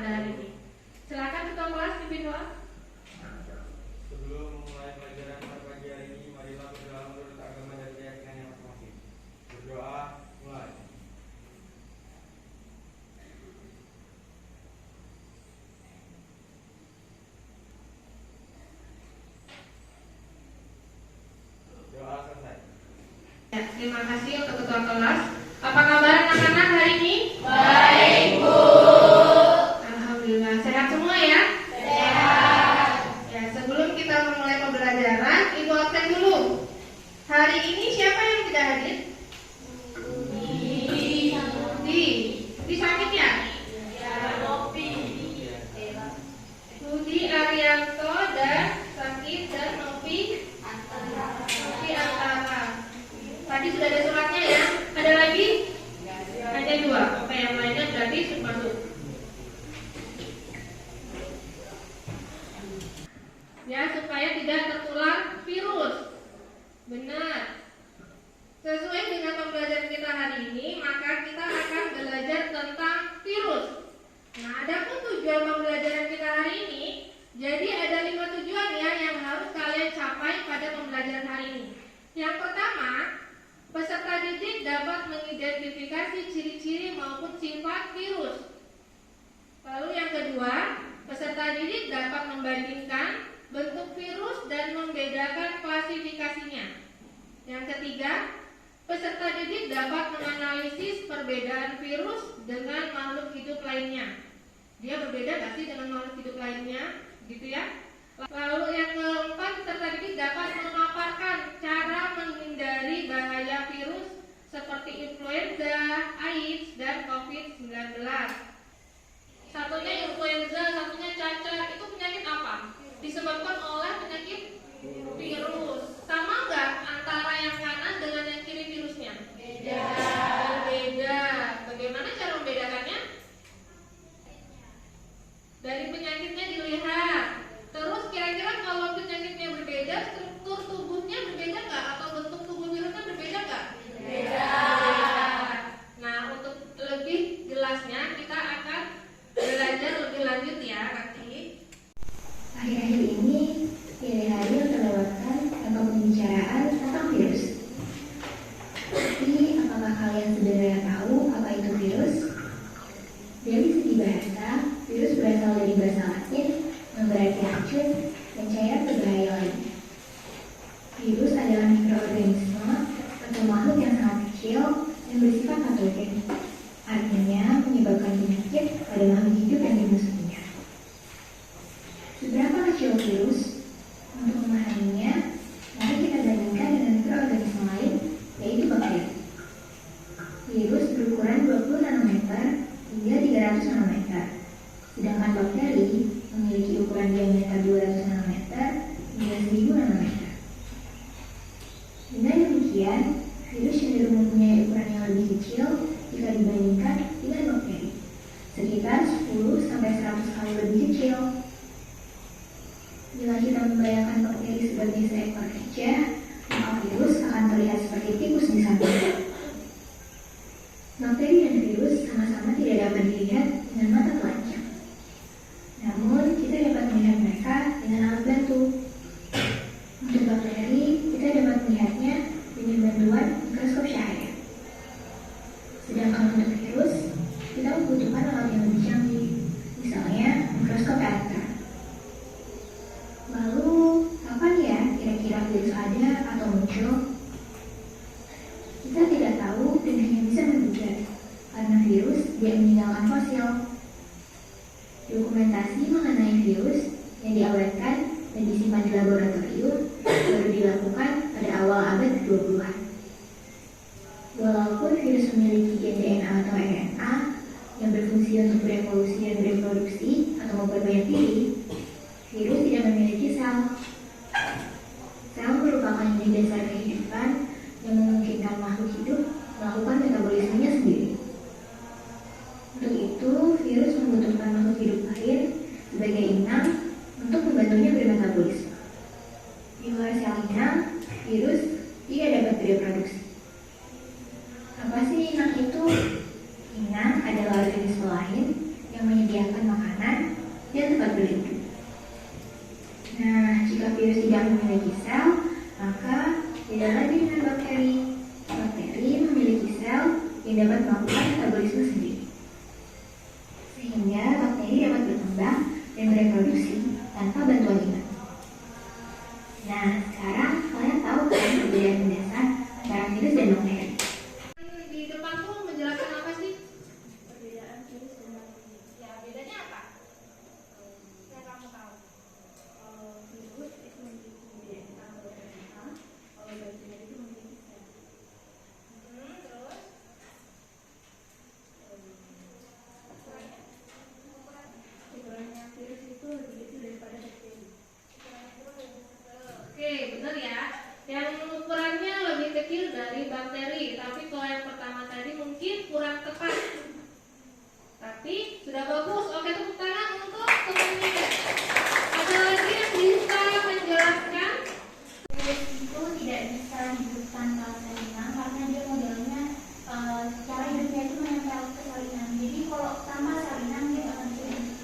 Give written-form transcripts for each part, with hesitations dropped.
pada hari ini. Silakan ketua kelas pimpin doa. Sebelum memulai pelajaran pada pagi hari ini, marilah berdoa menurut agama dan keyakinannya masing-masing. Berdoa, mulai. Doa selesai. Ya, terima kasih untuk ketua kelas. Apa kabar anak-anak hari ini? Baik, Bu. Alhamdulillah, sehat semua ya? Sehat. Ya, sebelum kita memulai pembelajaran, Ibu absen dulu. Hari ini siapa yang tidak hadir? Di sakit ya? Budi Arianto dan sakit dan Novi Antara. Tadi sudah ada suratnya ya. Ada lagi? Hanya 2. Oke, yang lainnya berarti masuk. Ya, supaya tidak tertular virus. Benar. Sesuai dengan pembelajaran kita hari ini, maka kita akan belajar tentang virus. Nah, adapun tujuan pembelajaran kita hari ini, jadi ada 5 tujuan ya yang harus kalian capai pada pembelajaran hari ini. Yang pertama, peserta didik dapat mengidentifikasi ciri-ciri maupun sifat virus. Lalu yang kedua, peserta didik dapat membandingkan bentuk virus dan membedakan klasifikasinya. Yang ketiga, peserta didik dapat menganalisis perbedaan virus dengan makhluk hidup lainnya. Dia berbeda nggak sih dengan makhluk hidup lainnya? Gitu ya. Lalu yang keempat, peserta didik dapat memaparkan cara menghindari bahaya virus seperti influenza, AIDS, dan COVID-19. Satunya influenza, satunya cacar. Itu penyakit apa? Disebabkan oleh penyakit virus. Sama nggak antara yang kanan dengan yang kiri virusnya? Beda. Berbeda. Bagaimana cara membedakannya? Dari penyakitnya dilihat. Terus kira-kira kalau penyakitnya berbeda, struktur tubuhnya berbeda nggak? Atau bentuk tubuh virusnya berbeda nggak? Beda. Nah, untuk lebih jelasnya kita akan belajar lebih lanjut ya nanti. Akhir-akhir ini, hari-hari yang terlewatkan tanpa pembicaraan tentang virus. Tapi, apakah kalian sebenarnya tahu apa itu virus? Dari segi bahasa, virus berasal dari bahasa Latin yang berarti racun dan cairan berbahaya lainnya. Virus adalah mikroorganisme atau makhluk yang sangat kecil dan bersifat patogen. Artinya, menyebabkan penyakit pada makhluk hidup yang dimusuhinya. Seberapa kecil virus? Untuk memahaminya, mari kita bandingkan dengan mikroorganisme lain, yaitu bakteri. Virus berukuran 20 nanometer hingga 300 nanometer, sedangkan bakteri memiliki ukuran diameter 200 nanometer hingga 1000 nanometer. Dengan demikian, virus cenderung mempunyai ukuran yang lebih kecil jika dibandingkan dengan bakteri, sekitar 10-100 kali lebih kecil. Bila kita membayangkan bakteri sebagai seekor gajah, maka virus akan terlihat seperti tikus di samping. Bakteri dan virus sama-sama tidak dapat dilihat dengan mata telanjang. Namun, kita dapat melihat mereka dengan alat bantu. Untuk bakteri, kita dapat melihatnya dengan bantuan mikroskop cahaya. Sedangkan untuk virus, kita membutuhkan alat yang lebih canggih, misalnya mikroskop elektron. Lalu, kapan ya kira-kira virus ada atau muncul? Kita tidak tahu dan hanya bisa menduga, karena virus tidak meninggalkan fosil. Dokumentasi mengenai virus yang diawetkan dan disimpan di laboratorium baru dilakukan pada awal abad 20-an. Walaupun virus memiliki gen DNA atau RNA yang berfungsi untuk berevolusi dan bereproduksi atau memperbanyak diri, virus tidak memiliki sel. Sel merupakan unit dasar kehidupan yang memungkinkan makhluk hidup melakukan metabolismenya sendiri. Untuk itu, virus membutuhkan makhluk hidup lain sebagai inang untuk membantunya bermetabolisme. Di luar sel inang, virus tidak dapat bereproduksi. Apa sih inang itu? Inang adalah organisme lain yang menyediakan makanan bakteri dapat berkembang dan bereproduksi tanpa bantuan inang. Nah, sekarang kalian tahu kan perbedaan mendasar antara virus dan bakteri? Di depan tuh menjelaskan apa sih? Perbedaan virus dan bakteri. Ya, bedanya apa? Yang kamu tahu? Virus itu memiliki DNA atau RNA, kalau bakteri itu memiliki sel. Terus? Ukurannya virus itu lebih kecil daripada bakteri. Oke, benar ya. Yang ukurannya lebih kecil dari bakteri, tapi kalau yang pertama tadi mungkin kurang tepat. Tapi sudah bagus. Oke, tepuk tangan untuk temannya. Ada lagi yang bisa menjelaskan? Virus itu tidak bisa hidup tanpa salinan karena dia modelnya cara hidupnya itu menempel ke salinan. Jadi kalau tanpa salinan dia akan bisa hidup.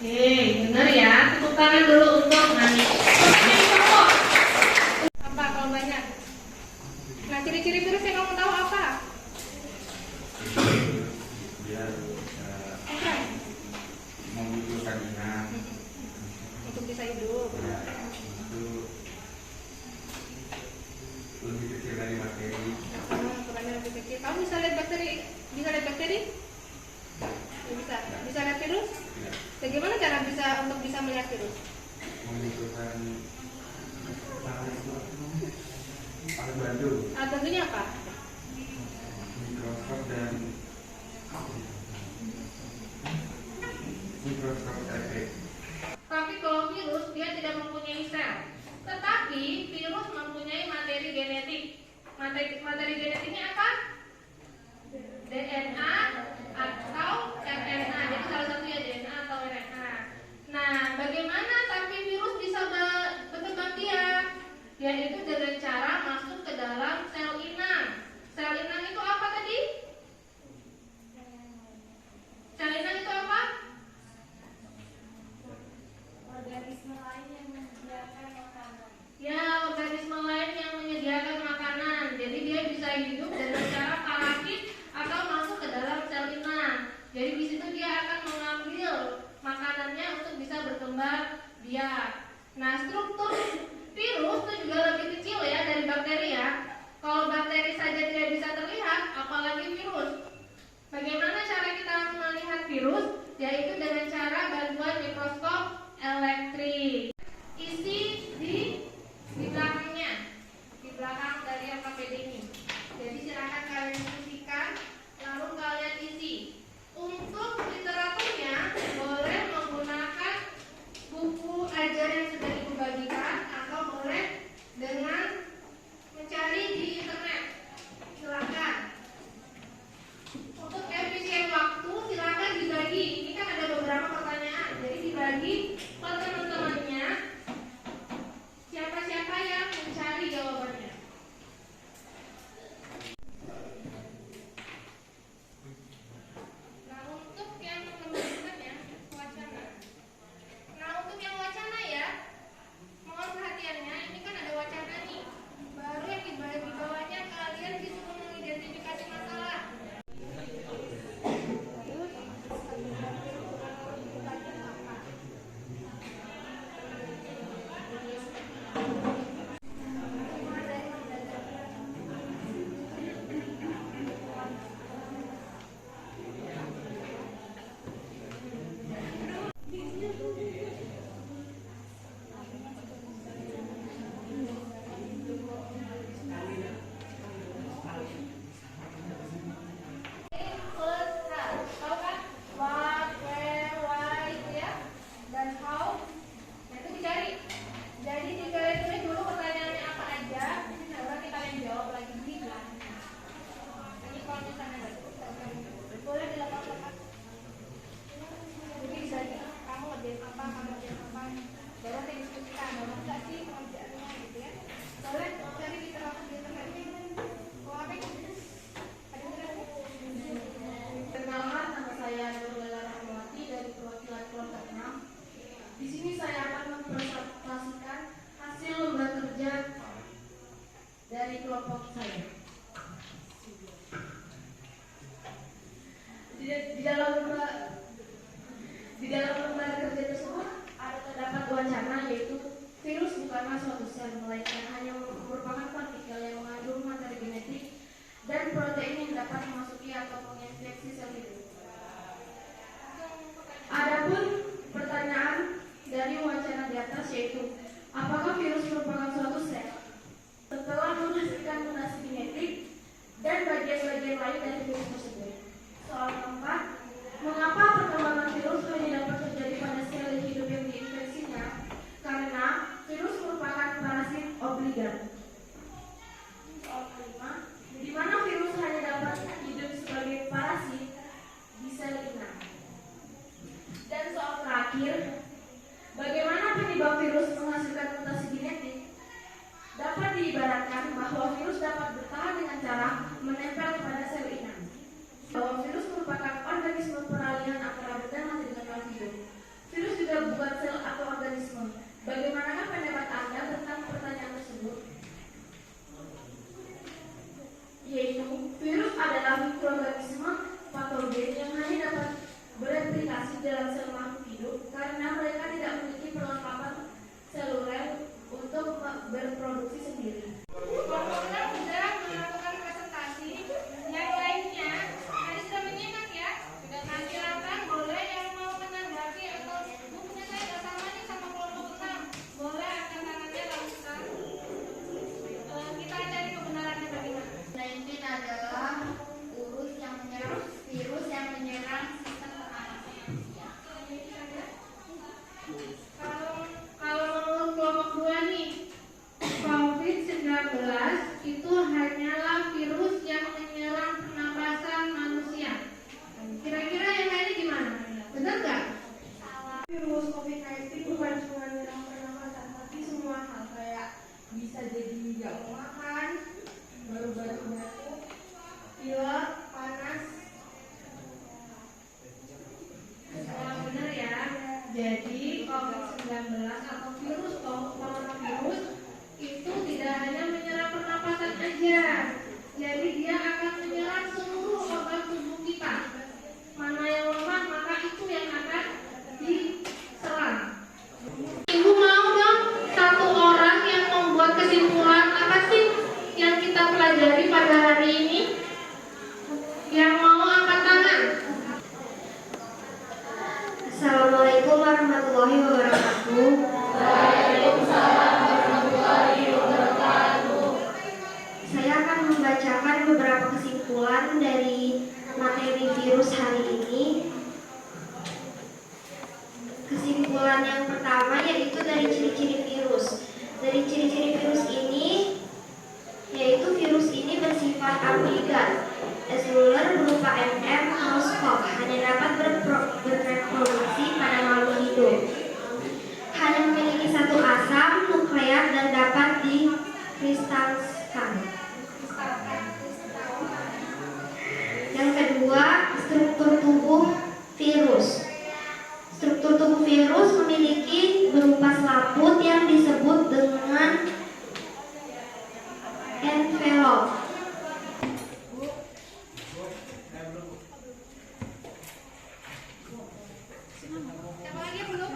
Oke, benar ya. Tepuk tangan dulu untuk Nani. Oke, cowok. Apa kalau banyak? Nah, ciri-ciri virus yang kamu tahu apa? Dia Oke. membutuhkan inang. Untuk bisa hidup. Ya, itu lebih kecil dari bakteri. Ukurannya lebih kecil. Kamu bisa lihat bakteri? Bisa lihat bakteri? Ya, bisa. Bisa lihat virus? Ya, Bagaimana cara untuk bisa melihat virus? membutuhkan alat bantu, Alat bantunya apa? mikroskop dan mikroskop efek. Tapi kalau virus dia tidak mempunyai sel, tetapi virus mempunyai materi genetik. Materi genetiknya apa? DNA atau RNA. Jadi salah satunya DNA atau RNA. Nah, bagaimana tapi virus bisa berkembang biak? Yaitu dengan cara masuk ke dalam sel inang. Sel inang itu apa tadi? Sel inang itu apa? Organisme lain yang menyediakan makanan. Ya, organisme lain yang menyediakan makanan. Jadi dia bisa hidup dengan cara parazit atau masuk ke dalam sel inang. Jadi di situ dia akan mengambil makanannya untuk bisa berkembang biak. Nah, struktur virus itu juga lebih kecil ya dari bakteri ya. Kalau bakteri saja tidak bisa terlihat, apalagi virus. Bagaimana cara kita melihat virus? Yaitu dengan cara bantuan mikroskop elektrik. Isi di belakangnya, di belakang dari LKPD ini. Jadi silakan kalian isikan, lalu kalian isi. Untuk literaturnya boleh menggunakan buku ajar yang sudah ibu bagikan atau boleh dengan mencari di internet. Silakan. Untuk efisien waktu silakan dibagi terakhir, bagaimana penyebab virus menghasilkan mutasi genetik? Dapat diibaratkan bahwa virus dapat bertahan dengan cara menempel pada sel inang. Bahwa virus merupakan organisme peralihan antara benda mati dengan makhluk hidup. Virus juga bukan sel atau organisme. Bagaimanakah pendapat Anda tentang pertanyaan tersebut? Yaitu, virus adalah mikroorganisme patogen yang hanya dapat bereplikasi dalam sel makhluk hidup karena mereka tidak memiliki perlengkapan seluler untuk berproduksi sendiri. Kita sudah melakukan presentasi. Yang lainnya, ada sudah menyimak ya? Nah, silakan boleh yang mau menanggapi atau bukunya saya nggak sama nih sama kelompok 6. Boleh angkat tangannya langsung. Kita cari kebenarannya bagaimana. 19 adalah virus yang menyerang sistem pernapasan manusia. Kalau menurut kelompok 2 nih, COVID-19 itu hanyalah virus yang menyerang pernapasan manusia. Kira-kira yang lainnya gimana? Benar nggak? Virus COVID-19 bukan cuma menyerang pernapasan, tapi semua hal kayak bisa jadi nggak mau makan, baru-baru batuk, pilek, panas. Benar ya. Jadi COVID-19 atau virus coronavirus itu tidak hanya menyerang pernapasan aja. Jadi dia akan menyerang seluruh organ tubuh kita. Mana yang lemah maka itu yang akan diserang. Ibu mau dong satu orang yang membuat kesimpulan apa sih yang kita pelajari pada hari ini? Yang mau angkat tangan. Assalamualaikum warahmatullahi wabarakatuh. Saya akan membacakan beberapa kesimpulan dari materi virus hari ini. Kesimpulan yang pertama yaitu dari ciri-ciri virus. Dari ciri-ciri virus ini, yaitu virus ini bersifat ambigan. Seluler berupa monoskop, hanya dapat berreproduksi pada makhluk hidup. Hanya memiliki satu asam nukleat dan dapat dikristalkan. Yang kedua, struktur tubuh virus. Struktur tubuh virus memiliki berupa selaput yang disebut dengan envelope. Siapa lagi yang belum?